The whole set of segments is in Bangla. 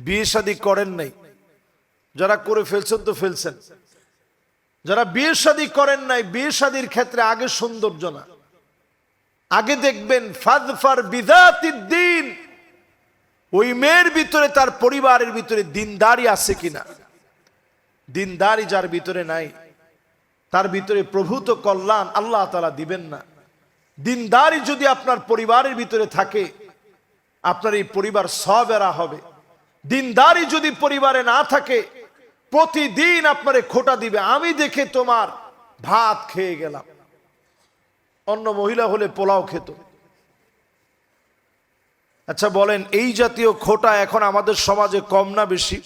বিয়ে শাদী করেন নাই, যারা করে ফেলছেন তো ফেলছেন, যারা বিয়ে শাদী করেন নাই, বিয়ে শাদীর ক্ষেত্রে আগে সৌন্দর্য না, আগে দেখবেন ফাযফার বিযাতিদ্দিন, ওই মেয়ের ভিতরে তার পরিবারের ভিতরে দিনদারি আছে কিনা। দিনদারি যার ভিতরে নাই, তার ভিতরে প্রভূত কল্যাণ আল্লাহ তাআলা দিবেন না। দিনদারি যদি আপনার পরিবারের ভিতরে থাকে, আপনার এই পরিবার সবেরা হবে। দিনদারি যদি পরিবারে না থাকে, প্রতিদিন আপনারে খোটা দিবে, আমি দেখে তোমার ভাত খেয়ে গেলাম। অন্য মহিলা হলে পোলাও খেত। আচ্ছা বলেন, এই জাতীয় খোটা এখন আমাদের সমাজে কম না বেশি?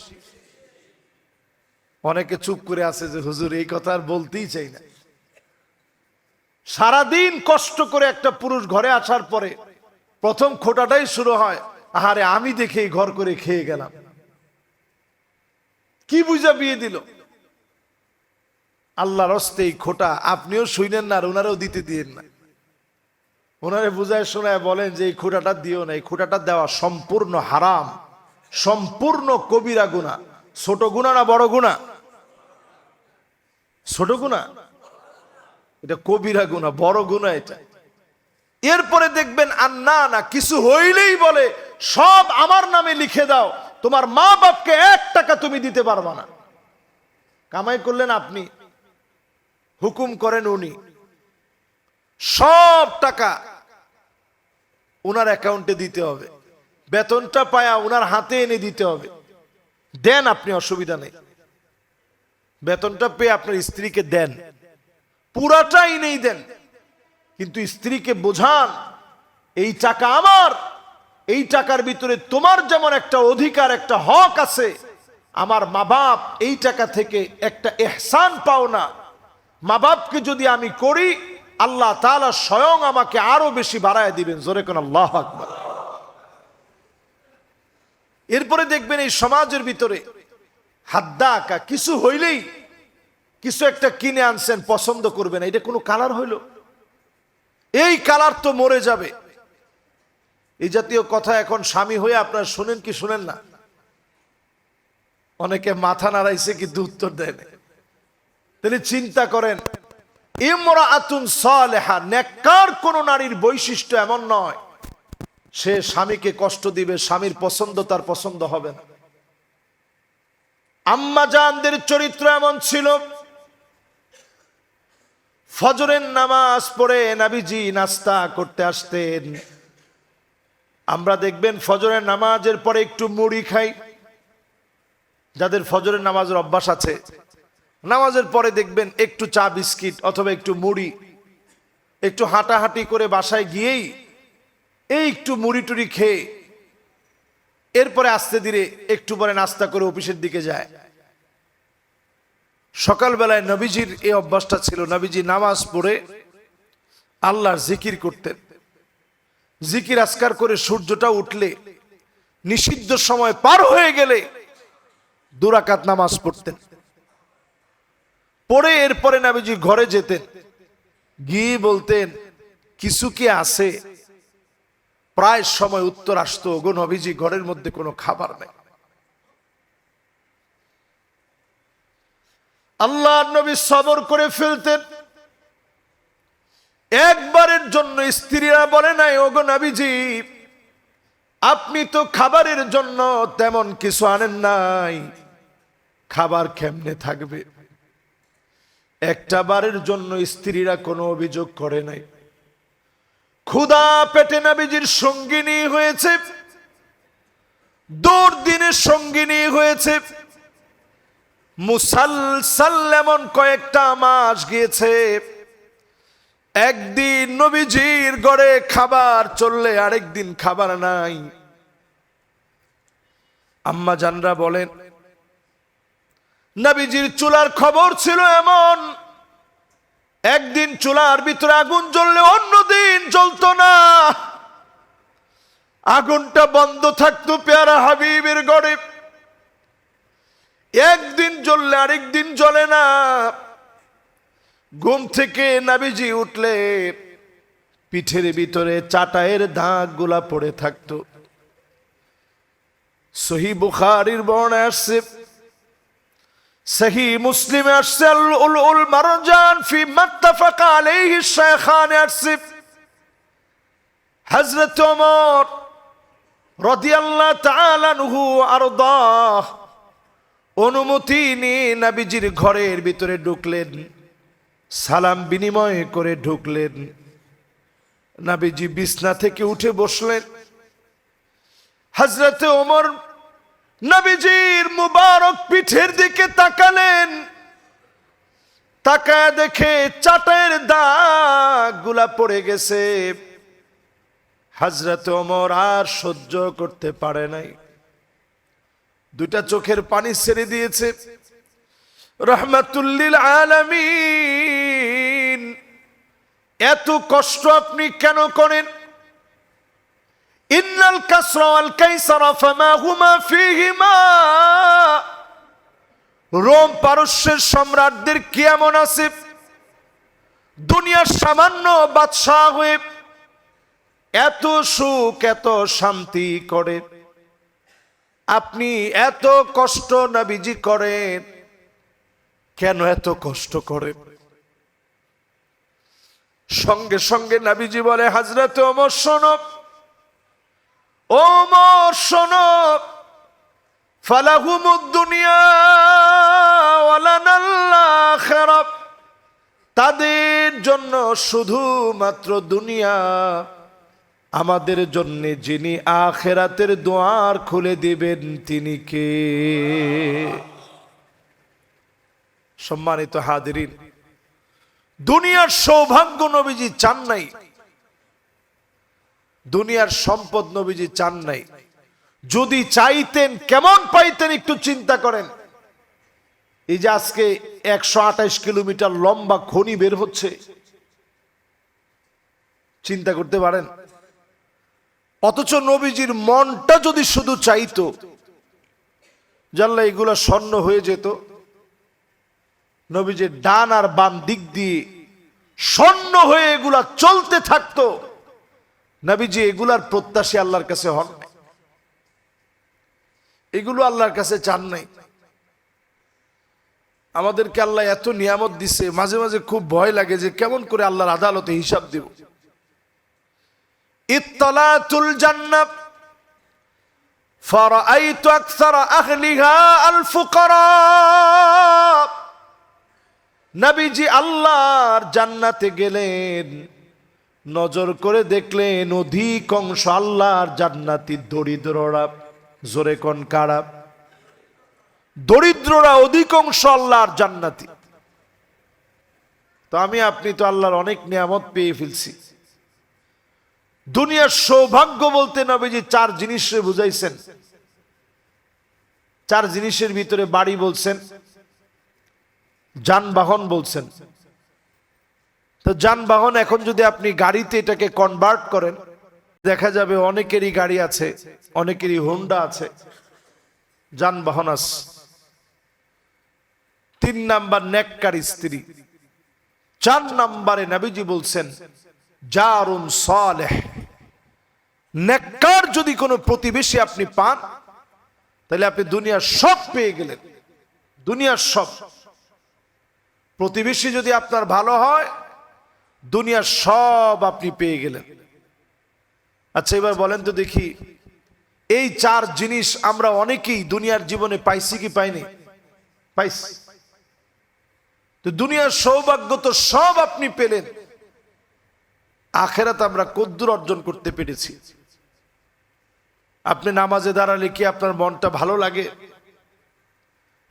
অনেকে চুপ করে আছে যে হুজুর এই কথা আর বলতেই চাই না। সারাদিন কষ্ট করে একটা পুরুষ ঘরে আসার পরে প্রথম খোটাটাই শুরু হয়, আহারে আমি দেখে ঘর করে খেয়ে গেলাম। কি বুঝা বিয়ে দিল? আল্লাহর হস্তে এই খোটা আপনিও শুনেন না, আর ওনারাও দিতে দিয়েন না। ওনারে বুঝায় শোনায় বলেন যে এই খোটাটা দিও না, এই খোটাটা দেওয়া সম্পূর্ণ হারাম, সম্পূর্ণ কবিরা গুনাহ। ছোট গুনাহ না বড় গুনাহ? ছোট গুনাহ, এটা কবিরা গুনাহ, বড় গুনাহ এটা। এরপরে দেখবেন আন্না না কিছু হইলেই বলে সব আমার নামে লিখে দাও, তোমার মা বাপকে 1 টাকা তুমি দিতে পারবা না। কামাই করলেন আপনি, হুকুম করেন উনি, সব টাকা উনার অ্যাকাউন্টে দিতে হবে, বেতনটা পায়া উনার হাতে এনে দিতে হবে। দেন আপনি, অসুবিধা নেই, বেতনটা পেয়ে আপনার স্ত্রীকে দেন, পুরাটাই নেই দেন, কিন্তু স্ত্রীকে বোঝান এই টাকা আমার, এই টাকার ভিতরে তোমার যেমন একটা অধিকার, একটা হক আছে, আমার মা বাপ এই টাকা থেকে একটা ইহসান পাও না। মা বাপকে যদি আমি করি, আল্লাহ তাআলা স্বয়ং আমাকে আরো বেশি বাড়ায় দিবেন। জোরে কোন আল্লাহু আকবার। এরপরে দেখবেন এই সমাজের ভিতরে হাদ্দাকা, কিছু হইলেই, কিছু একটা কিনে আনছেন, পছন্দ করবেন, এটা কোনো কালার হইল, এই কালার তো মরে যাবে। এই জাতীয় কথা এখন স্বামী হয়ে আপনারা শুনেন কি শুনেন না? অনেকে মাথা নাড়াইছে কিন্তু উত্তর দেয় না। তাহলে চিন্তা করেন, ইমরাআতুন সালেহা, নেককার কোন নারীর বৈশিষ্ট্য এমন নয় সে স্বামীকে কষ্ট দিবে, স্বামীর পছন্দ তার পছন্দ হবে না। আম্মা জানদের চরিত্র এমন ছিল, ফজরের নামাজ পড়ে নবীজি নাস্তা করতে আসতেন। আমরা দেখবেন ফজরের নামাজের পরে একটু মুড়ি খাই, যাদের ফজরের নামাজের অভ্যাস আছে, নামাজের পরে দেখবেন একটু চা বিস্কিট অথবা একটু মুড়ি, একটু হাঁটাহাঁটি করে বাসায় গিয়েই এই একটু মুড়ি টুড়ি খেয়ে এরপরে আস্তে ধীরে একটু পরে নাস্তা করে অফিসের দিকে যায়। সকালবেলায় নবীজির এই অভ্যাসটা ছিল, নবীজি নামাজ পড়ে আল্লাহর জিকির করতেন। জিকির আজকার করে সূর্যটা উঠলে, নিষিদ্ধ সময় পার হয়ে গেলে 2 রাকাত নামাজ পড়তেন। পড়ে এরপরে নবীজি ঘরে যেতেন, গিয়ে বলতেন কিছু কি আছে? প্রায় সময় উত্তর আসতো, ওগো নবীজি ঘরের মধ্যে কোনো খাবার নেই। আল্লাহর নবী সবর করে ফেলতেন। একবারের জন্য স্ত্রীরা বলে নাই, ওগো নবীজি আপনি তো খাবারের জন্য তেমন কিছু আনেন নাই, খাবার কেমনে থাকবে? একটা বারের জন্য স্ত্রীরা কোনো অভিযোগ করে নাই। ক্ষুধা পেটে নবীজির সঙ্গিনী হয়েছে, দুর্দিনের সঙ্গিনী হয়েছে, মুসালসাল এমন কয়েকটা মাস গিয়েছে। একদিন নবীজির ঘরে খাবার চললে আরেকদিন খাবার নাই। আম্মা জানরা বলেন, নবীজির চুলার খবর ছিল এমন, একদিন চুলার ভিতরে আগুন জ্বললে অন্যদিন জ্বলতো না, আগুনটা বন্ধ থাকতো পেয়ারা হাবিবের ঘরে। একদিন জ্বললে আরেকদিন জ্বলে না। ঘুম থেকে নবীজি উঠলে পিঠের ভিতরে চাটায়ের দাগগুলা পড়ে থাকতো। সহিহ বুখারীর বর্ণনায় আসছে, সহিহ মুসলিমে আসছে, আল উল মারজান ফি মাত্তাফাকা আলাইহি শাইখানে আসছে, হযরত ওমর রাদিয়াল্লাহু তাআলা আনহু আরদাহ অনুমতি নিয়ে নবীজির ঘরের ভিতরে ঢুকলেন, সালাম বিনিময় করে ঢুকলেন। নবীজি বিছনা থেকে উঠে বসলেন। হযরত ওমর নবীজির মুবারক পিঠের দিকে তাকালেন, তাকায় দেখে চাটের দাগগুলা পড়ে গেছে। হযরত ওমর আর সহ্য করতে পারে নাই, দুইটা চোখের পানি ছেড়ে দিয়েছে। রাহমাতুল লিল আলামিন, এত কষ্ট আপনি কেন করেন? ইন্নাল কাসরা ওয়াল কাইসারা ফামা হুমা ফীহিমা, রোম পারস্যের সম্রাটদের কি এমন আছে দুনিয়ার সামান্য বাদশাহ হয়ে এত সুখ এত শান্তি করে? আপনি এত কষ্ট নবীজি করেন, কেন এত কষ্ট করেন? সঙ্গে সঙ্গে নবীজি বলে, হযরত ওমর শোনো, ওমর শোনো, ফালাহুমুদ দুনিয়া ওয়ালানাল আখিরা, তাদের জন্য শুধুমাত্র দুনিয়া, আমাদের জন্য যিনি আখিরাতের দুয়ার খুলে দিবেন তিনি কে? সম্মানিত হাজিরিন, দুনিয়ার সৌভাগ্য নবীজি চান নাই, দুনিয়ার সম্পদ নবীজি চান নাই। যদি চাইতেন কেমন পাইতেন একটু চিন্তা করেন। এই যে আজকে 128 কিলোমিটার লম্বা খনি বের হচ্ছে, চিন্তা করতে পারেন? অথচ নবীজির মনটা যদি শুধু চাইতো জানলে এগুলা স্বর্ণ হয়ে যেত, নবীজির ডান আর বাম দিক দিয়ে স্বর্ণ হয়ে এগুলা চলতে থাকতো। নবীজি এগুলার প্রত্যাশী আল্লাহর কাছে হন নাই, এগুলো আল্লাহর কাছে চান নাই। আমাদেরকে আল্লাহ এত নিয়ামত দিছে, মাঝে মাঝে খুব ভয় লাগে যে কেমন করে আল্লাহর আদালতে হিসাব দেব। ইত্তালাতুল জান্নাহ ফারাআইতু আকসারা আহলিহা আল ফুকারা, নবীজি আল্লাহর জান্নাতে গেলেন, নজর করে দেখলেন অধিকাংশ আল্লাহর জান্নাতি দরিদ্ররা। জোরে কোন কারা? দরিদ্ররা অধিকাংশ আল্লাহর জান্নাতি। তো আমি আপনি তো আল্লাহর অনেক নিয়ামত পেয়ে ফেলছি। দুনিয়ার সৌভাগ্য বলতে নবীজি 4 জিনিসে বুঝাইছেন। 4 জিনিসের ভিতরে বাড়ি বলছেন, যানবাহন বলছেন। তো যানবাহন এখন যদি আপনি গাড়িতে এটাকে কনভার্ট করেন, দেখা যাবে অনেকেরই গাড়ি আছে, অনেকেরই হোন্ডা আছে, যানবাহন আছে। 3 নাম্বার নেককার স্ত্রী। 4 নাম্বারে নবীজি বলছেন জারুন সালেহ, নেককার যদি কোনো প্রতিবেশী আপনি পান তাহলে আপনি দুনিয়ার সব পেয়ে গেলেন। দুনিয়ার সব। প্রতিবেশী যদি আপনার ভালো হয়, দুনিয়ার সব আপনি পেয়ে গেলেন। আচ্ছা এবার বলেন তো দেখি, এই 4 জিনিস আমরা অনেকেই দুনিয়ার জীবনে পাইছি কি পাইনি? পাইছি। তো দুনিয়ার সৌভাগ্য তো সব আপনি পেলেন, আখিরাত আমরা কদ্দুর অর্জন করতে পেরেছি? আপনি নামাজে দাঁড়ালে কি আপনার মনটা ভালো লাগে?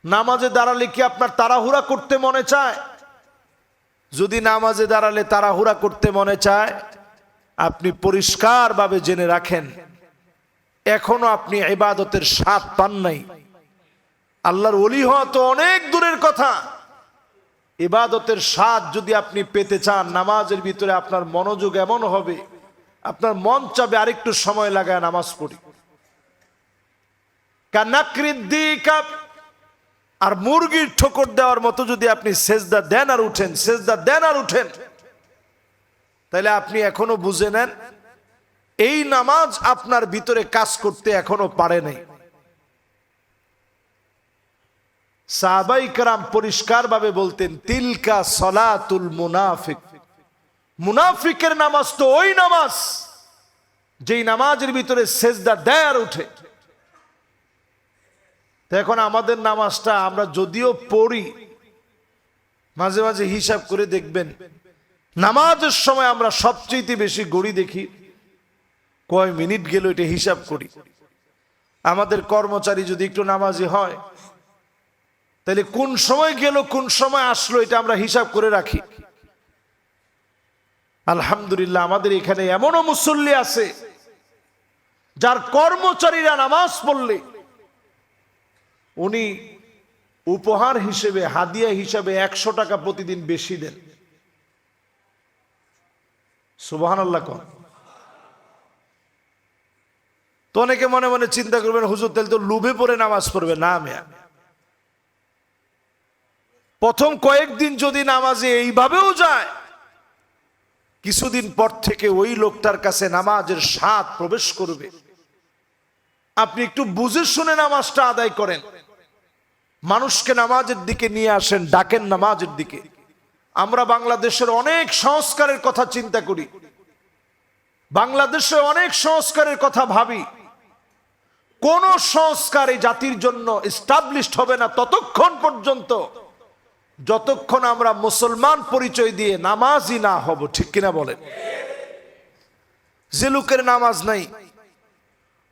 নামাজে দাঁড়ালে কি আপনার তাড়াহুড়া করতে মনে চায়? যদি নামাজে দাঁড়ালে তাড়াহুড়া করতে মনে চায়, আপনি পরিষ্কারভাবে জেনে রাখেন এখনো আপনি ইবাদতের স্বাদ পান নাই। আল্লাহর ওলি হওয়া তো অনেক দূরের কথা, ইবাদতের স্বাদ যদি আপনি পেতে চান, নামাজের ভিতরে আপনার মনোযোগ এমন হবে, আপনার মন চাবে আরেকটু সময় লাগায় নামাজ পড়ি। আর মুরগির ঠোকর দেওয়ার মতো যদি আপনি সেজদা দেন আর উঠেন, সেজদা দেন আর উঠেন, তাহলে আপনি এখনো বুঝে নেন এই নামাজ আপনার ভিতরে কাজ করতে এখনো পারে নাই। সাহাবায়ে কেরাম পরিষ্কার ভাবে বলতেন, তিলকা সলাতুল মুনাফিক, মুনাফিকের নামাজ তো ওই নামাজ যেই নামাজের ভিতরে সেজদা দেয় আর উঠে। তো এখন আমাদের নামাজটা আমরা যদিও পড়ি, মাঝে মাঝে হিসাব করে দেখবেন নামাজের সময় আমরা সবচেয়ে বেশি ঘড়ি দেখি, কয় মিনিট গেল এটা হিসাব করি। আমাদের কর্মচারী যদি একটু নামাজি হয় তাহলে কোন সময় গেল কোন সময় আসলো এটা আমরা হিসাব করে রাখি। আলহামদুলিল্লাহ আমাদের এখানে এমনও মুসল্লি আছে যার কর্মচারীরা নামাজ পড়লে উনি উপহার হিসেবে, হাদিয়া হিসেবে 100 টাকা প্রতিদিন বেশি দেন। সুবহানাল্লাহ কোন। তো অনেকে মনে মনে চিন্তা করবেন, হুজুর তাহলে তো লোভে পড়ে নামাজ পড়বে। না মেয়া, প্রথম কয়েকদিন যদি নামাজে এইভাবেও যায়, কিছুদিন পর থেকে ওই লোকটার কাছে নামাজের স্বাদ প্রবেশ করবে। আপনি একটু বুঝে শুনে নামাজটা আদায় করেন, মানুষকে নামাজের দিকে নিয়ে আসেন, ডাকেন নামাজের দিকে। আমরা বাংলাদেশের অনেক সংস্কারের কথা চিন্তা করি, বাংলাদেশে অনেক সংস্কারের কথা ভাবি। কোন সংস্কার এই জাতির জন্য এস্টাবলিশড হবে না ততক্ষণ পর্যন্ত যতক্ষণ আমরা মুসলমান পরিচয় দিয়ে নামাজি না হব। ঠিক কিনা বলেন? যে লোকের নামাজ নাই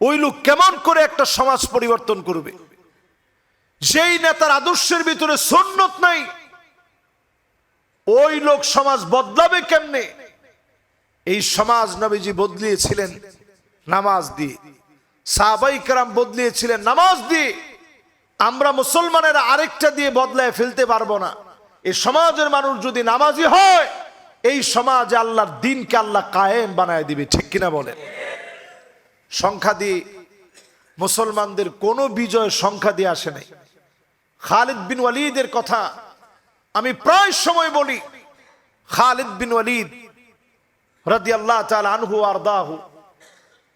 ওই লোক কেমন করে একটা সমাজ পরিবর্তন করবে? যেই নেতার আদর্শের ভিতরে সুন্নত নাই ওই লোক সমাজ বদলাবে কেমনে? এই সমাজ নবীজি বদলিয়েছিলেন নামাজ দিয়ে, সাহাবায়ে কেরাম বদলিয়েছিলেন নামাজ দিয়ে। আমরা মুসলমানেরা আরেকটা দিয়ে বদলায় ফেলতে পারবো না। এই সমাজের মানুষ যদি নামাজি হয়, এই সমাজে আল্লাহর দ্বীনকে আল্লাহ কায়েম বানায় দিবে। ঠিক কিনা বলেন? সংখ্যা দিয়ে মুসলমানদের কোনো বিজয় সংখ্যা দিয়ে আসে নাই। খালিদ বিন ওয়ালিদের কথা আমি প্রায় সময় বলি। খালিদ বিন ওয়ালিদ রাদিয়াল্লাহু তাআলা আনহু আরদাহু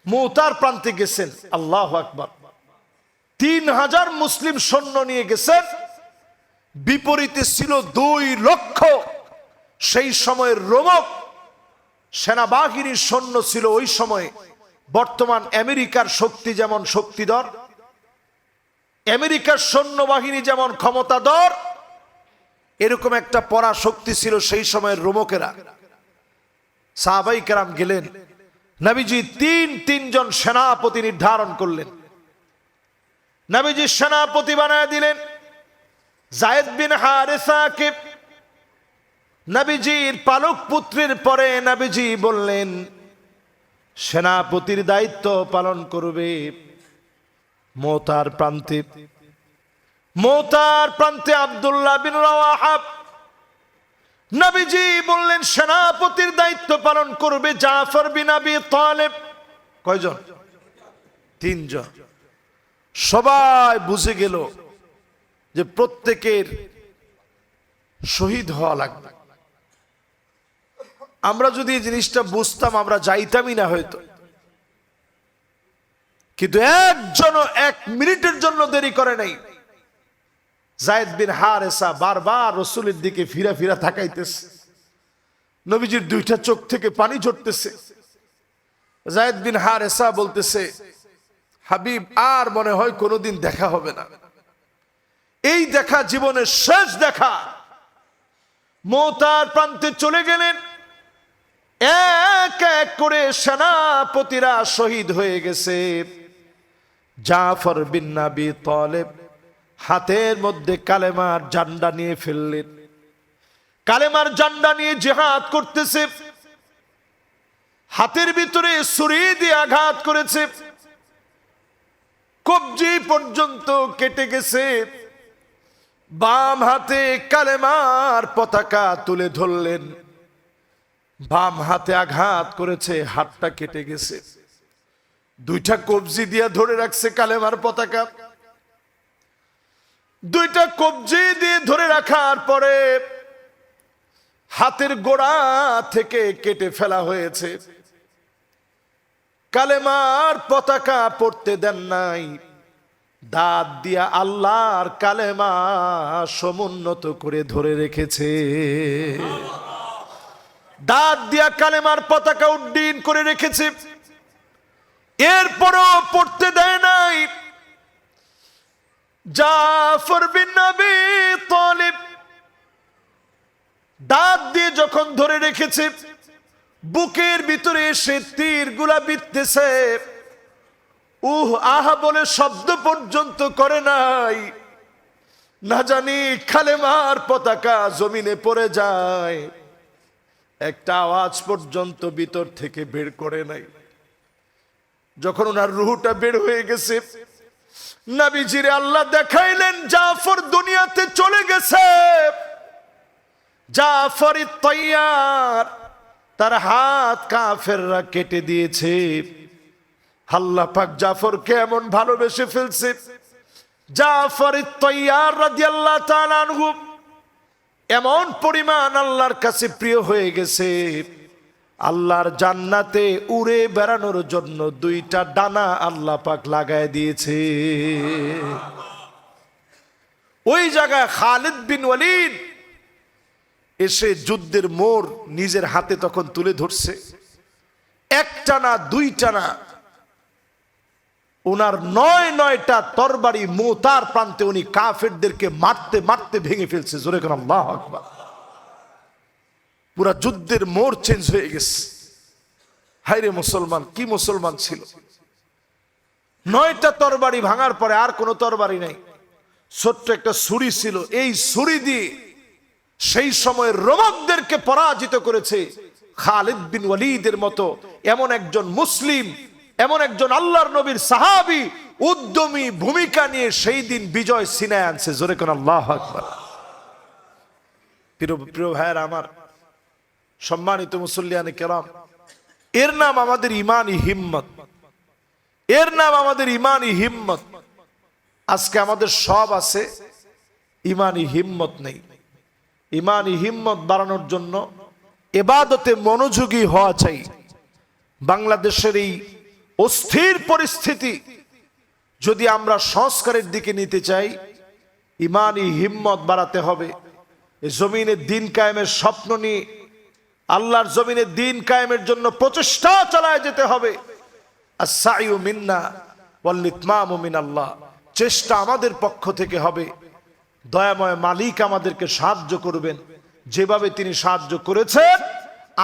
মুতার প্রান্তে গেছেন। আল্লাহু আকবার। 3000 মুসলিম সৈন্য নিয়ে গেছেন, বিপরীতে ছিল 2 লক্ষ। সেই সময়ের রোমক সেনাবাহিনীর সৈন্য ছিল ওই সময়ে বর্তমান আমেরিকার শক্তি যেমন শক্তিধর, আমেরিকার সৈন্যবাহিনী যেমন ক্ষমতাধর, এরকম একটা পরাশক্তি ছিল সেই সময়ের রোমকেরা। সাহাবায়ে কেরাম গেলেন, নবীজি তিন জন সেনাপতি নির্ধারণ করলেন। নবীজি সেনাপতি বানায় দিলেন যায়েদ বিন হারেসাকে। নবীজির পালক পুত্রের পরে নবীজি বললেন সেনাপতির দায়িত্ব পালন করবে মুতার প্রান্তে আব্দুল্লাহ বিন রাওয়াহা। নবীজি বললেন সেনাপতির দায়িত্ব পালন করবে জাফর বিন আবি তালেব। কয়জন? 3 জন। সবাই বুঝে গেল যে প্রত্যেকের শহীদ হওয়া লাগবে। আমরা যদি এই জিনিসটা বুঝতাম আমরা যাইতামই না হয়তো। কিন্তু একজনও 1 মিনিটের জন্য দেরি করে নাই। যায়েদ বিন হারেসা বারবার রাসূলের দিকে ফিরা তাকাইতেছে। নবীজির 2টা চোখ থেকে পানি ঝরতেছে। যায়েদ বিন হারেসা বলতেছে, হাবিব আর মনে হয় কোনোদিন দেখা হবে না, এই দেখা জীবনের শেষ দেখা। মুতার প্রান্তে চলে গেলেন। এক এক করে সেনাপতিরা শহীদ হয়ে গেছে। জাফর বিন আবি তালেব হাতের মধ্যে কালেমার ঝান্ডা নিয়ে ফেললেন। কালেমার ঝান্ডা নিয়ে জিহাদ করতেছে। হাতের ভিতরে ছুরি দিয়ে আঘাত করেছে, কবজি পর্যন্ত কেটে গেছে। বাম হাতে কালেমার পতাকা তুলে ধরলেন, বাম হাতে আঘাত করেছে, হাতটা কেটে গেছে। 2টা কবজি দিয়ে ধরে রাখছে কালেমার পতাকা। 2টা কবজি দিয়ে ধরে রাখার পরে হাতের গোড়া থেকে কেটে ফেলা হয়েছে। কালেমার পতাকা পড়তে দেন নাই। দাঁত দিয়া আল্লাহর কালেমা সমুন্নত করে ধরে রেখেছে, দাঁত দিয়া কালেমার পতাকা উড্ডীন করে রেখেছে। এরপরও পড়তে দেয় নাই। জাফর বিন আবি তালিব দাঁত দিয়ে যখন ধরে রেখেছে, বুকের ভিতরে এসে তীরগুলা বিঁধতেছে, আহা বলে শব্দ পর্যন্ত করে নাই, না জানি কালেমার পতাকা জমিনে পড়ে যায়, একটা আওয়াজ পর্যন্ত ভিতর থেকে বের করে নাই। যখন ওনার রুহটা বের হয়ে গেছে, নবীজিরে আল্লাহ দেখাইলেন জাফর দুনিয়াতে চলে গেছে। জাফর তৈয়ার, তার হাত কাফেররা কেটে দিয়েছে। আল্লাহ পাক জাফরকে এমন ভালোবেসে ফেলছে, জাফর তৈয়ার রাদিয়াল্লাহু তাআলা আনহু এমন পরিমাণ আল্লাহর কাছে প্রিয় হয়ে গেছে, আল্লাহর জান্নাতে উড়ে বেড়ানোর জন্য দুইটা ডানা আল্লাহ পাক লাগায় দিয়েছে। ওই জায়গায় খালিদ বিন ওয়ালিদ এসে যুদ্ধের মোড় নিজের হাতে তখন তুলে ধরছে। একটা না দুইটা না, ওনার ৯টা তরবারি মোতার প্রান্তে উনি কাফেরদেরকে মারতে মারতে ভেঙে ফেলছে। জোরে করে আল্লাহু আকবার। পুরা যুদ্ধের মোড় চেঞ্জ হয়ে গেছে। হায়রে মুসলমান, কি মুসলমান ছিল! ৯টা তরবারি ভাঙার পরে আর কোনো তরবারি নাই, ছোট্ট একটা ছুরি ছিল। এই ছুরি দিয়ে সেই সময়ের রোমানদেরকে পরাজিত করেছে। খালিদ বিন ওয়ালিদের মতো এমন একজন মুসলিম, এমন একজন আল্লাহর নবীর সাহাবী উদ্যমী ভূমিকা নিয়ে সেই দিন বিজয় ছিনায় আনছে। জোরে কোন আল্লাহু আকবার। প্রিয় ভাইয়েরা আমার, সম্মানিত মুসল্লিয়ানে কেরাম, এর নাম আমাদের ইমানি হিম্মত, এর নাম আমাদের ইমানি হিম্মত। আজকে আমাদের সব আছে, ইমানি হিম্মত নেই। ইমানি হিম্মত বাড়ানোর জন্য ইবাদতে মনোযোগী হওয়া চাই। বাংলাদেশের এই অস্থির পরিস্থিতি যদি আমরা সংস্কারের দিকে নিতে চাই, ইমানি হিম্মত বাড়াতে হবে। এই জমিনে দিন কায়েমের স্বপ্ন নিয়ে আল্লাহর জমিনে দিন কায়েমের জন্য প্রচেষ্টা চালায় যেতে হবে। আস-সাইয়ু মিন্না ওয়াল ইতমামু মিনাল্লাহ। চেষ্টা আমাদের পক্ষ থেকে হবে। দয়াময় মালিক আমাদেরকে সাহায্য করবেন, যেভাবে তিনি সাহায্য করেছেন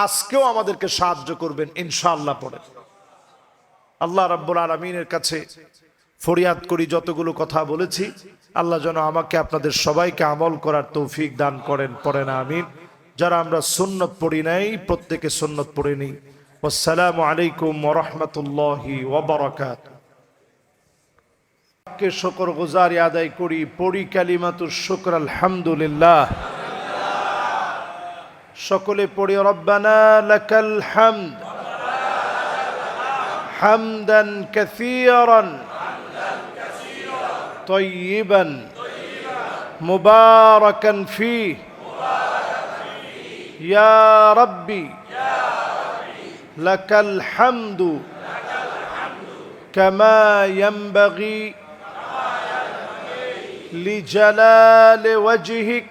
আজকেও আমাদেরকে সাহায্য করবেন ইনশাআল্লাহ। পড়ে আল্লাহ রাব্বুল আলামিনের কাছে ফরিয়াদ করি, যতগুলো কথা বলেছি আল্লাহ যেন আমাকে আপনাদের সবাইকে আমল করার তৌফিক দান করেন। পড়েন আমিন। যারা আমরা সুন্নত পড়ি নাই প্রত্যেকে সুন্নত পড়ে নিই। আসসালামু আলাইকুম ওয়া রাহমাতুল্লাহি ওয়া বারাকাতুহু। কে শুকর গুজারি আদায় করি, পড়ি কালিমাতুশ শুকর আলহামদুলিল্লাহ। সকলে পড়ি রব্বানা লাকাল হামদ হামদান কাসীরান তাইয়িবান মুবারাকান ফীহি ইয়া রাব্বি লাকাল হামদু কামা ইয়ানবাগি লিজালালি ওয়াজহিক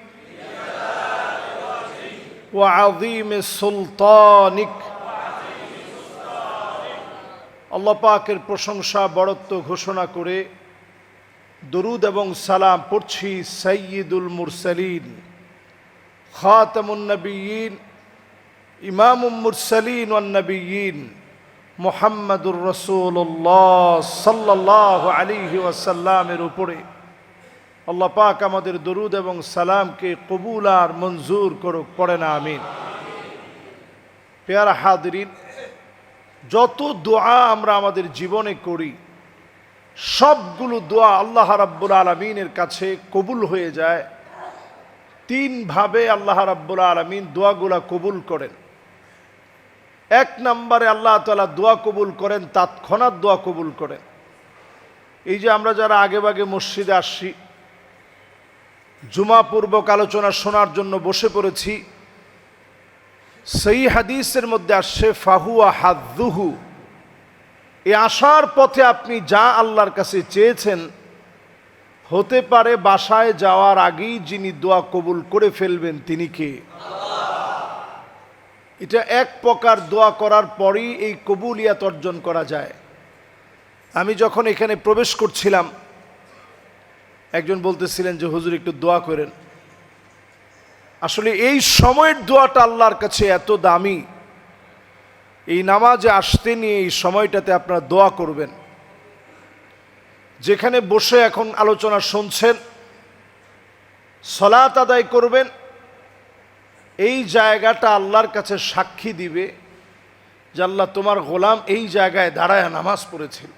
ওয়া আযীমি সুলতানিক। আল্লাহ পাকের প্রশংসা বড়ত্ব ঘোষণা করে দরুদ এবং সালাম পড়ছি সাইয়্যিদুল মুরসালিন, খাতামুন নবিয়্যিন, ইমামুল মুরসালিন ওয়ান নবিয়্যিন মুহাম্মাদুর রাসূলুল্লাহ সাল্লাল্লাহু আলাইহি ওয়াসাল্লামের উপরে আল্লাহ পাক আমাদের দরুদ এবং সালামকে কবুল আর মঞ্জুর করুক। পড়েন আমিন। প্যারা হাদিরিন, যত দোয়া আমরা আমাদের জীবনে করি সবগুলো দোয়া আল্লাহ রাব্বুল আলামিনের কাছে কবুল হয়ে যায়। তিন ভাবে আল্লাহ রাব্বুল আলামিন দোয়াগুলা কবুল করেন। এক নম্বরে আল্লাহ তাআলা দোয়া কবুল করেন, তৎক্ষণাৎ দোয়া কবুল করেন। এই যে আমরা যারা আগে ভাগে মসজিদে আসছি, জুমা পূর্বক আলোচনা শোনার জন্য বসে পড়েছি, সেই হাদিসের মধ্যে আসছে ফাহুয়া হাযুহু, এই আসার পথে আপনি যা আল্লাহর কাছে চেয়েছেন হতে পারে বাসায় যাওয়ার আগেই যিনি দোয়া কবুল করে ফেলবেন তিনি কে? এটা এক প্রকার দোয়া করার পরেই এই কবুলিয়াত অর্জন করা যায়। আমি যখন এখানে প্রবেশ করছিলাম, একজন বলতেছিলেন যে হুজুর একটু দোয়া করেন। আসলে এই সময়ের দোয়াটা আল্লাহর কাছে এত দামি, এই নামাজে আসতে নিয়ে এই সময়টাতে আপনারা দোয়া করবেন। যেখানে বসে এখন আলোচনা শুনছেন, সালাত আদায় করবেন, এই জায়গাটা আল্লাহর কাছে সাক্ষী দিবে যে আল্লাহ তোমার গোলাম এই জায়গায় দাঁড়ায় নামাজ পড়েছিল।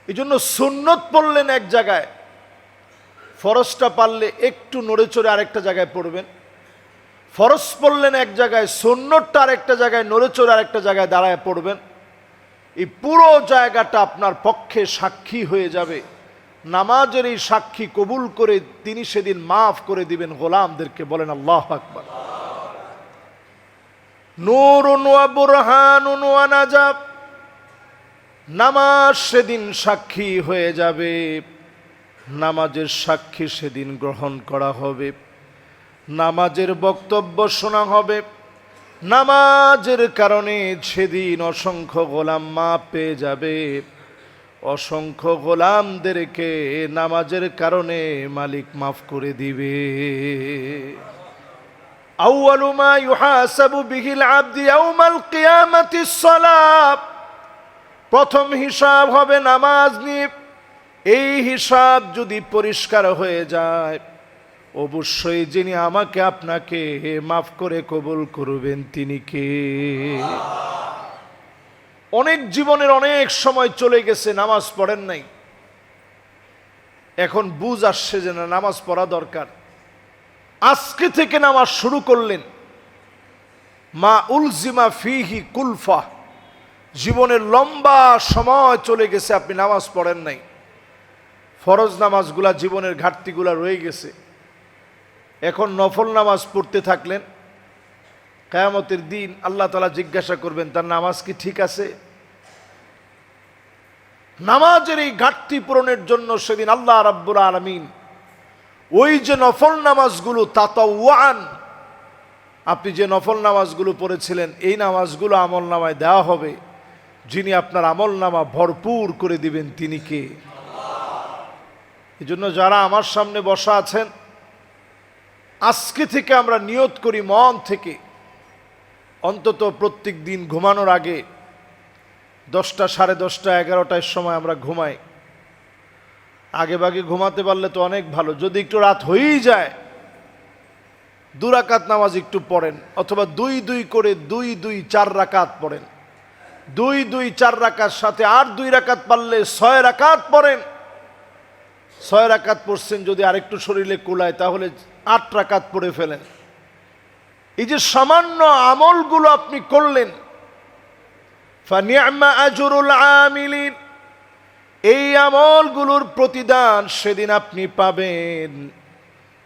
এই জন্য সুন্নত পড়লেন এক জায়গায়, ফরজটা পারলে একটু নড়ে চড়ে আরেকটা জায়গায় পড়বেন। ফরজ পড়লেন এক জায়গায়, সুন্নতটা আরেকটা জায়গায় নড়ে চড়ে আরেকটা জায়গায় দাঁড়ায় পড়বেন। এই পুরো জায়গাটা আপনার পক্ষে সাক্ষী হয়ে যাবে। নামাজের এই সাক্ষী কবুল করে তিনি সেদিন মাফ করে দিবেন গোলামদেরকে। বলেন আল্লাহু আকবার। নূরুন ওয়া বুরহানুন ওয়া নাজাব, নামাজ সেদিন সাক্ষী হয়ে যাবে। নামাজের সাক্ষী সেদিন গ্রহণ করা হবে, নামাজের বক্তব্য শোনা হবে। নামাজের কারণে সেদিন অসংখ্য গোলাম মাপ পেয়ে যাবে। অসংখ্য গোলামদেরকে নামাজের কারণে মালিক মাফ করে দিবে। আউয়ালু মা ইউহাসাবু বিহিল আবদি ইয়াউমাল কিয়ামাতিস সালাত, প্রথম হিসাব হবে নামাজ নিয়ে। এই হিসাব যদি পরিষ্কার হয়ে যায়, অবশ্যই যিনি আমাকে আপনাকে মাফ করে কবুল করবেন তিনি কে? অনেক জীবনের অনেক সময় চলে গেছে, নামাজ পড়েন নাই। এখন বুঝ আসছে যে না, নামাজ পড়া দরকার। আজকে থেকে নামাজ শুরু করলেন। মা উলজিমা ফিহি কুলফা, জীবনের লম্বা সময় চলে গেছে আপনি নামাজ পড়েন নাই। ফরজ নামাজগুলা, জীবনের ঘাটতিগুলা রয়ে গেছে। এখন নফল নামাজ পড়তে থাকলেন, কিয়ামতের দিন আল্লাহ তাআলা জিজ্ঞাসা করবেন তার নামাজ কি ঠিক আছে? নামাজের এই ঘাটতি পূরণের জন্য সেদিন আল্লাহ রাব্বুল আলামিন ওই যে নফল নামাজগুলো তাতাওয়ান, আপনি যে নফল নামাজগুলো পড়েছিলেন, এই নামাজগুলো আমল নামায় দেওয়া হবে। যিনি আপনার আমল নামা ভরপুর করে দিবেন তিনি কে? এই জন্য যারা আমার সামনে বসা আছেন, আজকে থেকে আমরা নিয়ত করি মন থেকে, অন্তত প্রত্যেক দিন ঘুমানোর আগে 10টা, 10:30, 11টার সময় আমরা ঘুমাই। আগে ভাগে ঘুমাতে পারলে তো অনেক ভালো। যদি একটু রাত হয়েই যায়, 2 রাকাত নামাজ একটু পড়েন, অথবা 2-2 করে 2-2 4 রাকাত পড়েন। 2-2 4 রাকাত সাথে আর 2 রাকাত পারলে 6 রাকাত পড়েন। 6 রাকাত পড়ছেন, যদি আরেকটু শরীরে কুলায় তাহলে 8 রাকাত পড়ে ফেলেন। এই যে সামান্য আমলগুলো আপনি করলেন, ফানিআমা আজরুল আমিলিন, এই আমলগুলোর প্রতিদান সেদিন আপনি পাবেন,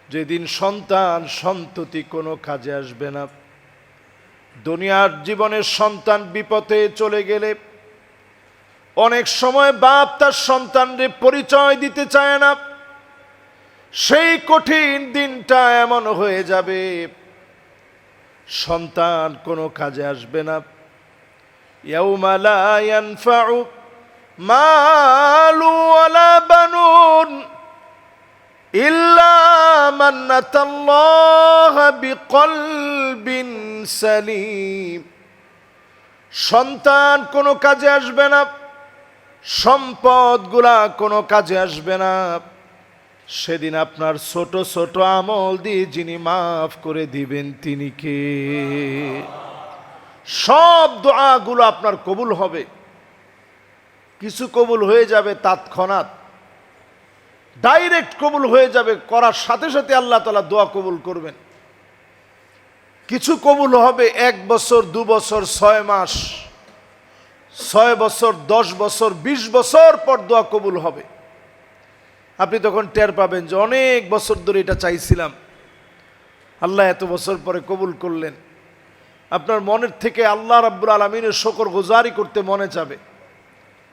যেদিন সন্তান সন্ততি কোনো কাজে আসবে না। দুনিয়ার জীবনের সন্তান বিপথে চলে গেলে অনেক সময় বাপ তার সন্তানদের পরিচয় দিতে চায় না। সেই কঠিন দিনটা এমন হয়ে যাবে, সন্তান কোনো কাজে আসবে না। ইয়াউমা লা ইয়ানফাউ মালু ওয়ালা বানুন ইল্লা মান আতাল্লাহা বিকলবিন সালিম, সন্তান কোনো কাজে আসবে না, সম্পদগুলা কোনো কাজে আসবে না। সেদিন আপনার ছোট ছোট আমল দিয়ে যিনি মাফ করে দিবেন তিনি কে? সব দোয়াগুলো আপনার কবুল হবে। কিছু কবুল হয়ে যাবে তৎক্ষণাৎ, ডাইরেক্ট কবুল হয়ে যাবে, করার সাথে সাথে আল্লাহ তাআলা দোয়া কবুল করবেন। কিছু কবুল হবে 1 বছর, 2 বছর, 6 মাস, 6 বছর, 10 বছর, 20 বছর পর দোয়া কবুল হবে। আপনি তখন টের পাবেন যে অনেক বছর ধরে এটা চাইছিলাম, আল্লাহ এত বছর পরে কবুল করলেন। আপনার মনের থেকে আল্লাহ রাব্বুল আলামিনের শুকর গুজারি করতে মনে যাবে।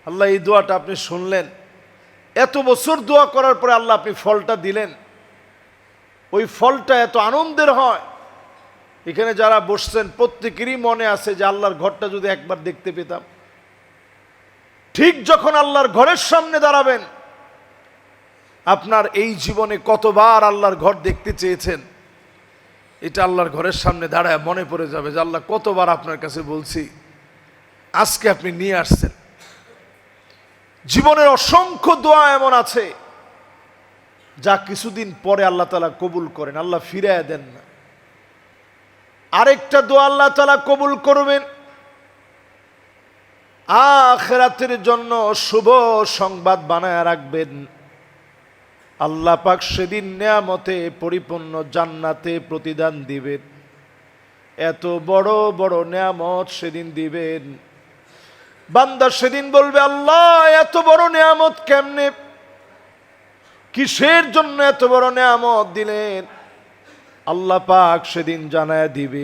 আল্লাহ এই দোয়াটা আপনি শুনলেন, এত বছর দোয়া করার পরে আল্লাহ আপনি ফলটা দিলেন, ওই ফলটা এত আনন্দের হয়। এখানে যারা বসছেন প্রত্যেকেরই মনে আছে যে আল্লাহর ঘরটা যদি একবার দেখতে পেতাম। ঠিক যখন আল্লাহর ঘরের সামনে দাঁড়াবেন, আপনার এই জীবনে কতবার আল্লাহর ঘর দেখতে চেয়েছেন, এটা আল্লাহর ঘরের সামনে দাঁড়ায় মনে পড়ে যাবে যে আল্লাহ কতবার আপনার কাছে বলছি, আজকে আপনি নিয়ে আসছেন। জীবনের অসংখ্য দোয়া এমন আছে যা কিছুদিন পরে আল্লাহ তাআলা কবুল করেন, আল্লাহ ফিরাইয়া দেন না। আরেকটা দোয়া আল্লাহ তাআলা কবুল করবেন, আখিরাতের জন্য শুভ সংবাদ বানায় রাখবেন। আল্লাহ পাক সেদিন নেয়ামতে পরিপূর্ণ জান্নাতে প্রতিদান দিবেন। এত বড় বড় নেয়ামত সেদিন দিবেন, বান্দা সেদিন বলবে আল্লাহ এত বড় নেয়ামত কেমনে, কিসের জন্য এত বড় নেয়ামত দিলেন? আল্লাহ পাক সেদিন জানায় দিবে,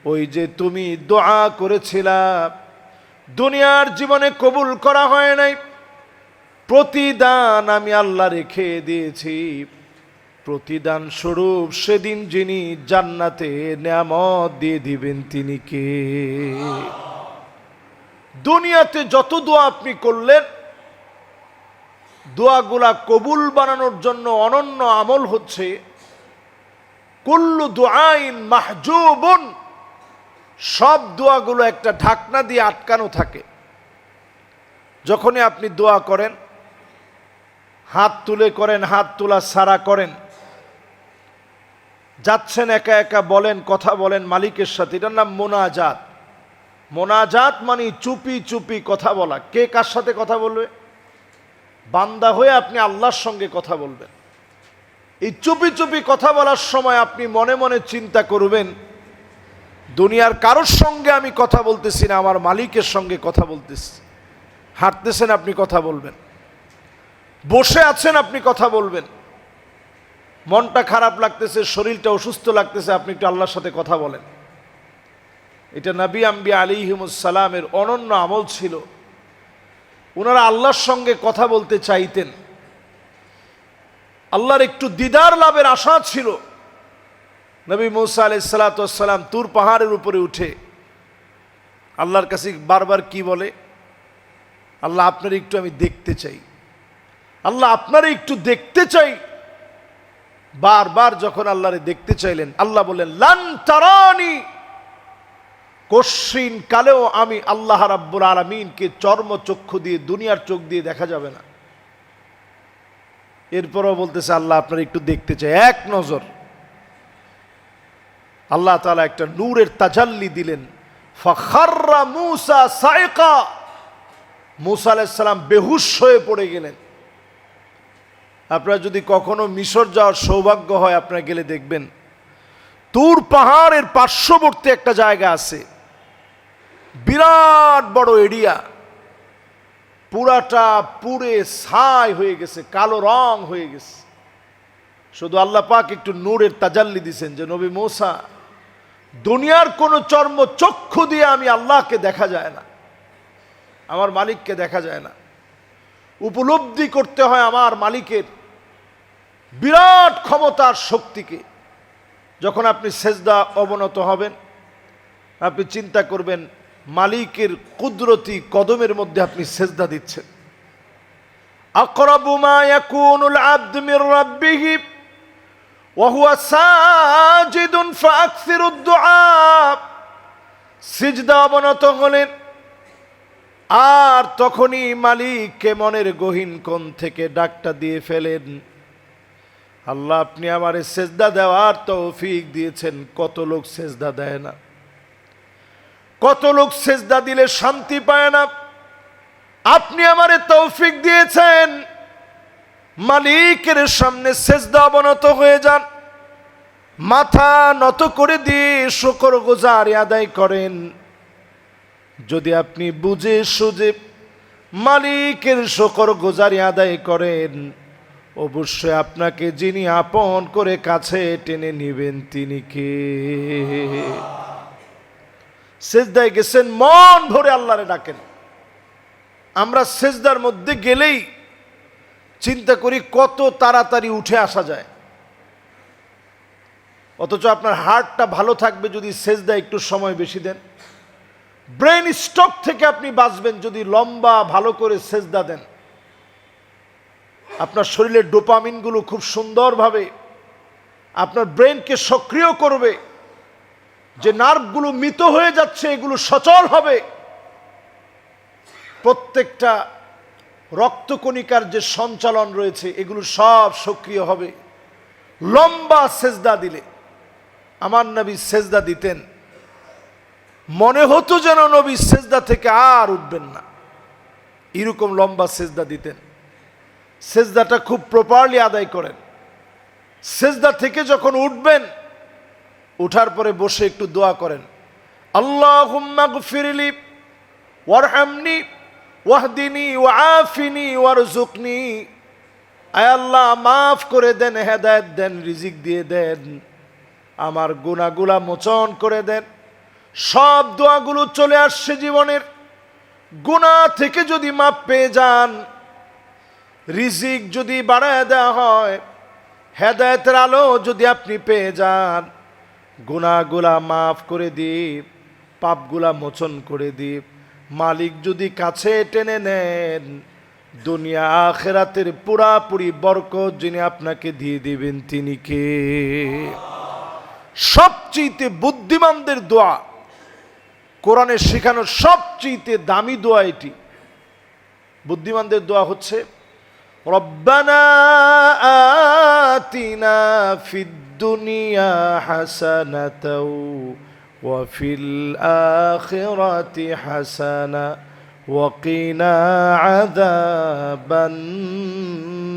ওই যে তুমি দোয়া করেছিলা, দুনিয়ার জীবনে কবুল করা হয় নাই, প্রতিদান আমি আল্লাহ রেখে দিয়েছি। প্রতিদান স্বরূপ সেদিন যিনি জান্নাতে নেয়ামত দিয়ে দিবেন তিনি কে? দুনিয়াতে যত দোয়া আপনি করলেন, দোয়াগুলা কবুল বানানোর জন্য অনন্য আমল হচ্ছে কুল্লু দুআইন মাহজুবুন, সব দোয়াগুলো একটা ঢাকনা দিয়ে আটকানো থাকে। যখনই আপনি দোয়া করেন, হাত তুলে করেন, হাত তোলা ছাড়া করেন, যাচ্ছেন একা একা বলেন, কথা বলেন মালিকের সাথে, এটার নাম মোনাজাত। মোনাজাত মানে চুপি চুপি কথা বলা। কে কার সাথে কথা বলবে? বান্দা হয়ে আপনি আল্লাহর সঙ্গে কথা বলবেন। এই চুপি চুপি কথা বলার সময় আপনি মনে মনে চিন্তা করবেন, দুনিয়ার কারোর সঙ্গে আমি কথা বলতেছি না, আমার মালিকের সঙ্গে কথা বলতেছি। হাঁটতেছেন আপনি কথা বলবেন, বসে আছেন আপনি কথা বলবেন, মনটা খারাপ লাগতেছে, শরীরটা অসুস্থ লাগতেছে, আপনি একটু আল্লাহর সাথে কথা বলেন। এটা নবী আম্বিয়া আলাইহিমুস সালামের অনন্য আমল ছিল। ওনারা আল্লাহর সঙ্গে কথা বলতে চাইতেন, আল্লাহর একটু দিদার লাভের আশা ছিল। নবী মূসা আলাইহিস সালাতু ওয়াস সালাম তুর পাহাড়ের উপরে উঠে আল্লাহর কাছে বারবার কি বলে? আল্লাহ আপনার একটু আমি দেখতে চাই, আল্লাহ আপনার একটু দেখতে চাই। বারবার যখন আল্লাহরে দেখতে চাইলেন, আল্লাহ বললেন লান তারানি, কশিন কালেও আমি আল্লাহ রাব্বুল আলামিনকে চর্ম চক্ষু দিয়ে, দুনিয়ার চোখ দিয়ে দেখা যাবে না। এরপরও বলতেছে আল্লাহ আপনার একটু দেখতে চাই, এক নজর। আল্লাহ তাআলা একটা নূরের তাজাল্লি দিলেন, ফাখাররা মূসা সাইকা, মূসা আলাইহিস সালাম বেহুশ হয়ে পড়ে গেলেন। আপনারা যদি কখনো মিশর যাওয়ার সৌভাগ্য হয়, আপনারা গেলে দেখবেন তুর পাহাড়ের পার্শ্ববর্তী একটা জায়গা আছে, বিরাট বড় এরিয়া, পুরাটা পুরে ছাই হয়ে গেছে, কালো রং হয়ে গেছে। শুধু আল্লাহ পাক একটু নূরের তাজাল্লি দিয়েছেন যে নবী মূসা, দুনিয়ার কোন চর্ম চক্ষু দিয়ে আমি আল্লাহকে দেখা যায় না, আমার মালিককে দেখা যায় না। উপলব্ধি করতে হয় আমার মালিকের বিরাট ক্ষমতার শক্তিকে। যখন আপনি সেজদা অবনত হবেন, আপনি চিন্তা করবেন মালিকের কুদরতি কদমের মধ্যে আপনি সেজদা দিচ্ছেন। আকরাবু মা ইয়াকুনুল আবদু মির রাব্বিহি ওয়া হুয়া সাজিদুন ফাআকসিরুদ দুআ, সিজদা অবনত হলেন আর তখনই মালিককে মনের গহীন কোণ থেকে ডাকটা দিয়ে ফেলেন, আল্লাহ আপনি আমারে সেজদা দেওয়ার তৌফিক দিয়েছেন। কত লোক সেজদা দেয় না, কত লোক সেজদা দিলে শান্তি পায় না, আপনি আমারে তৌফিক দিয়েছেন। মালিকের সামনে সেজদা অবনত হয়ে যান, মাথা নত করে দিয়ে শুকরগুজারি আদায় করেন। যদি আপনি বুঝে সুঝে মালিকের শুকরগুজারি আদায় করেন, অবশ্যই আপনাকে যিনি আপন করে কাছে টেনে নেবেন তিনি কে? সেজদায় গেছেন, মন ভরে আল্লাহরে ডাকেন। আমরা সেজদার মধ্যে গেলেই চিন্তা করি কত তাড়াতাড়ি উঠে আসা যায়, অথচ আপনার হার্টটা ভালো থাকবে যদি সেজদায় একটু সময় বেশি দেন। ব্রেন স্ট্রোক থেকে আপনি বাঁচবেন যদি লম্বা ভালো করে সেজদা দেন। আপনার শরীরের ডোপামিনগুলো খুব সুন্দরভাবে আপনার ব্রেনকে সক্রিয় করবে, যে নার্ভগুলো মৃত হয়ে যাচ্ছে এগুলো সচল হবে, প্রত্যেকটা রক্তকণিকার যে সঞ্চালন রয়েছে এগুলো সব সক্রিয় হবে লম্বা সেজদা দিলে। আমার নবী সেজদা দিতেন, মনে হতো যেন নবী সেজদা থেকে আর উঠবেন না, এরকম লম্বা সেজদা দিতেন। সেজদাটা খুব প্রপারলি আদায় করেন। সেজদা থেকে যখন উঠবেন, উঠার পরে বসে একটু দোয়া করেন, আল্লাহুম্মা গফিরলি ওয়ারহামনি ওয়াহদিনি ওয়াআফিনি ওয়ারযুকনি। আয় আল্লাহ, মাফ করে দেন, হেদায়েত দেন, রিজিক দিয়ে দেন, আমার গুনাহগুলা মোচন করে দেন। সব দোয়াগুলো চলে আসছে জীবনের। গুনাহ থেকে যদি মাপ পেয়ে যান, রিজিক যদি বাড়ায় দেওয়া হয়, হেদায়েতের আলো যদি আপনি পেয়ে যান, গুনাহগুলা মাফ করে দিই, পাপগুলা মোচন করে দিই, মালিক যদি কাছে টেনে নেন, দুনিয়া আখিরাতের পুরাপুরি বরকত যিনি আপনাকে দিয়ে দিবেন তিনি কে? সবচেয়ে বুদ্ধিমানদের দোয়া, কোরআনে শেখানোর সবচেয়ে দামি দোয়া এটি। বুদ্ধিমানদের দোয়া হচ্ছে রব্বানা আতিনা ফিদ দুনিয়া হাসানাতাও ওয়া ফিল আখিরাতি হাসানা ওয়া কিনা আযাবান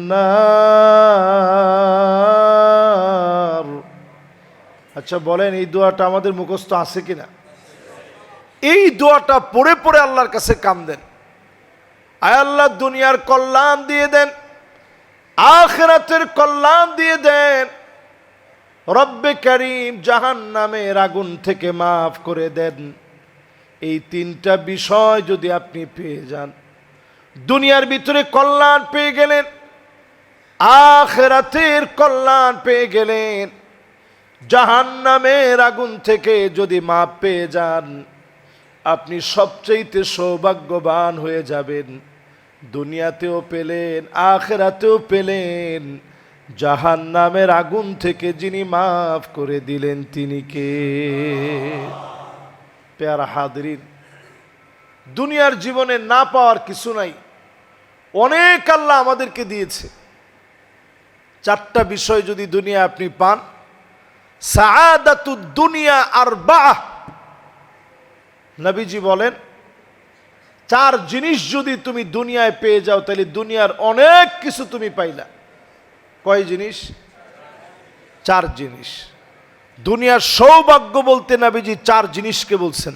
নার। আচ্ছা বলেন, এই দোয়াটা আমাদের মুখস্থ আছে কিনা? এই দোয়াটা পড়ে পড়ে আল্লাহর কাছে কান্দেন, আয় আল্লাহ দুনিয়ার কল্যাণ দিয়ে দেন, আখিরাতের কল্যাণ দিয়ে দেন, রব্বে কারীম জাহান্নামের আগুন থেকে মাফ করে দেন। এই তিনটা বিষয় যদি আপনি পেয়ে যান, দুনিয়ার ভিতরে কল্যাণ পেয়ে গেলেন, আখিরাতের কল্যাণ পেয়ে গেলেন, জাহান্নামের আগুন থেকে যদি মাফ পেয়ে যান, আপনি সবচেয়ে সৌভাগ্যবান হয়ে যাবেন। দুনিয়াতেও পেলেন, আখিরাতেও পেলেন, জাহান্নামের আগুন থেকে যিনি মাফ করে দিলেন তিনি কে? প্যারা হাজরিন, দুনিয়ার জীবনে না পাওয়ার কিছু নাই, অনেক আল্লাহ আমাদেরকে দিয়েছে। চারটা বিষয় যদি দুনিয়া আপনি পান, সাআদাতুদ দুনিয়া আরবাআহ, নবীজি বলেন চার জিনিস যদি তুমি দুনিয়ায় পেয়ে যাও তাহলে দুনিয়ার অনেক কিছু তুমি পাইলা। কয় জিনিস? চার জিনিস। দুনিয়ার সৌভাগ্য বলতে নবীজি চার জিনিসকে বলছেন।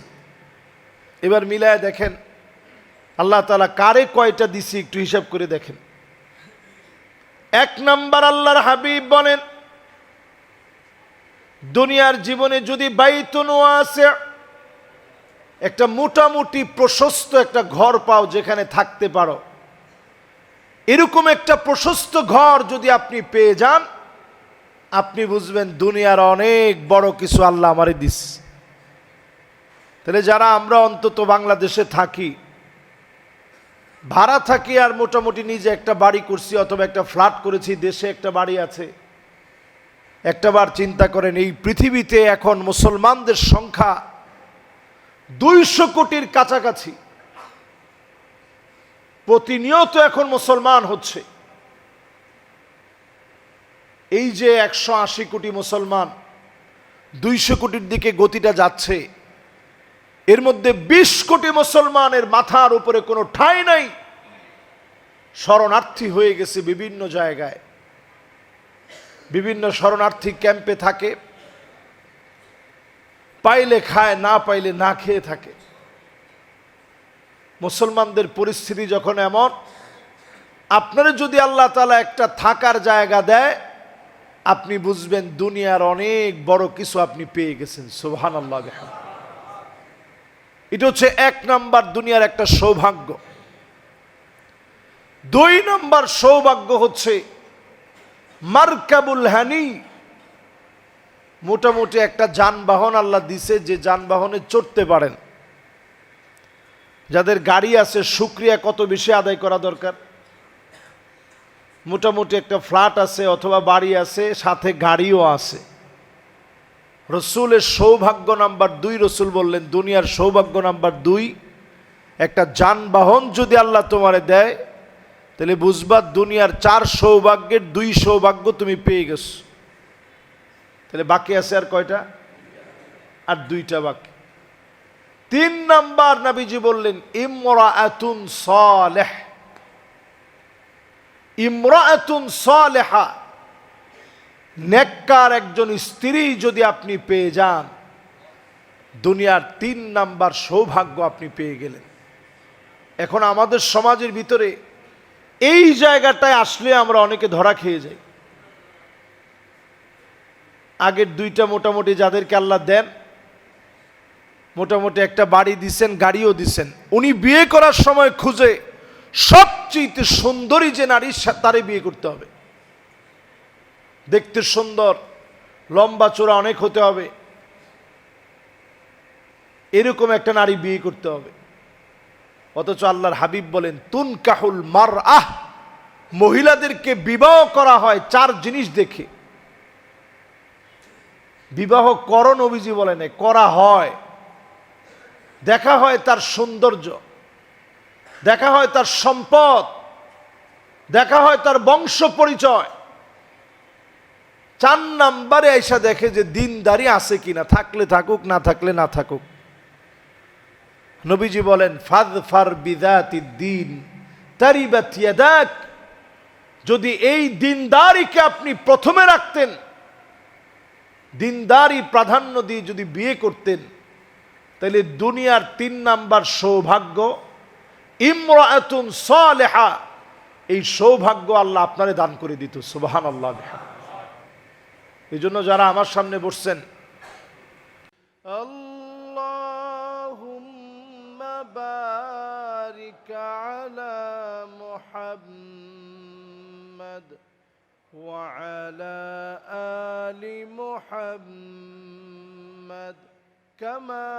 এবার মিলায় দেখেন আল্লাহ তাআলা কারে কয়টা দিছি একটু হিসাব করে দেখেন। এক নাম্বার, আল্লাহর হাবিব বলেন দুনিয়ার জীবনে যদি বাইতুন ওয়াসি', একটা মোটামুটি প্রশস্ত একটা ঘর পাও যেখানে থাকতে পারো, এরকম একটা প্রশস্ত ঘর যদি আপনি পেয়ে যান, আপনি বুঝবেন দুনিয়ার অনেক বড় কিছু আল্লাহ আমারে দিছে। তাহলে যারা আমরা অন্তত বাংলাদেশে থাকি, ভাড়া থাকি, আর মোটামুটি নিজে একটা বাড়ি করছি অথবা একটা ফ্ল্যাট করেছি, দেশে একটা বাড়ি আছে, একটাবার চিন্তা করেন এই পৃথিবীতে এখন মুসলমানদের সংখ্যা 200 কোটির কাছাকাছি। প্রতিনিয়ত এখন মুসলমান হচ্ছে। এই যে 180 কোটি মুসলমান 200 কোটির দিকে গতিটা যাচ্ছে, এর মধ্যে 20 কোটি মুসলমানের মাথার উপরে কোনো ঠাঁই নাই, শরণার্থী হয়ে গেছে বিভিন্ন জায়গায়, বিভিন্ন শরণার্থী ক্যাম্পে থাকে, পাইলে খায়, না পাইলে না খেয়ে থাকে। মুসলমানদের পরিস্থিতি যখন এমন, আপনারা যদি আল্লাহ তাআলা একটা থাকার জায়গা দেয়, আপনি বুঝবেন দুনিয়ার অনেক বড় কিছু আপনি পেয়ে গেছেন। সুবহানাল্লাহ। এটা হচ্ছে এক নাম্বার দুনিয়ার একটা সৌভাগ্য। দুই নম্বর সৌভাগ্য হচ্ছে মারকাবুল হানি, মোটামুটি একটা যানবাহন আল্লাহ দিছে, যে যানবাহনে চড়তে পারেন। যাদের গাড়ি আছে শুকরিয়া কত বেশি আদায় করা দরকার। মোটামুটি একটা ফ্ল্যাট আছে অথবা বাড়ি আছে, সাথে গাড়িও আছে। রসুলের সৌভাগ্য নাম্বার 2, রসুল বললেন দুনিয়ার সৌভাগ্য নাম্বার 2, একটা যানবাহন যদি আল্লাহ তোমারে দেয় তাহলে বুঝবা দুনিয়ার 4 সৌভাগ্যের 2 সৌভাগ্য তুমি পেয়ে গেছো। তাহলে বাকি আছে আর কয়টা? আর 2টা বাকি। 3 নাম্বার নবীজি বললেন ইমরাআতুন সালেহ, ইমরাআতুন সালেহা, নেককার একজন স্ত্রী যদি আপনি পেয়ে যান, দুনিয়ার 3 নাম্বার সৌভাগ্য আপনি পেয়ে গেলেন। এখন আমাদের সমাজের ভিতরে এই জায়গাটায় আসলে আমরা অনেকে ধরা খেয়ে যাই। আগের 2টা মোটামুটি যাদেরকে আল্লাহ দেন, মোটামুটি একটা বাড়ি দিছেন, গাড়িও দিছেন, উনি বিয়ে করার সময় খুঁজে সবচেয়ে সুন্দরী যে নারী তারে বিয়ে করতে হবে। দেখতে সুন্দর, লম্বা চোরা অনেক হতে হবে, এরকম একটা নারী বিয়ে করতে হবে। অথচ আল্লাহর হাবিব বলেন তুনকাহুল মারআহ, মহিলাদেরকে বিবাহ করা হয় 4 জিনিস দেখে। বিবাহ করো নবীজি বলেন, করা হয়। দেখা হয় তার সৌন্দর্য, দেখা হয় তার সম্পদ, দেখা হয় তার বংশ পরিচয়। 4 নাম্বারে আইসা দেখে যে দিনদারি আছে কিনা, থাকলে থাকুক, না থাকলে না থাকুক। নবীজি বলেন ফাযফার বিযাতিদ্দীন তারিবাত ইয়াদাক, যদি এই দিনদারিকে আপনি প্রথমে রাখতেন, দিনদারি প্রাধান্য দিয়ে যদি বিয়ে করতেন, তাহলে দুনিয়ার 3 নাম্বার সৌভাগ্য ইমরাআতুন সালেহা, এই সৌভাগ্য আল্লাহ আপনারে দান করে দিত। সুবহানাল্লাহ। এই জন্য যারা আমার সামনে বসছেন, আল্লাহুম্মা বারিক আলা মুহাম্মাদ ওয়া আলা আলি মুহাম্মাদ কামা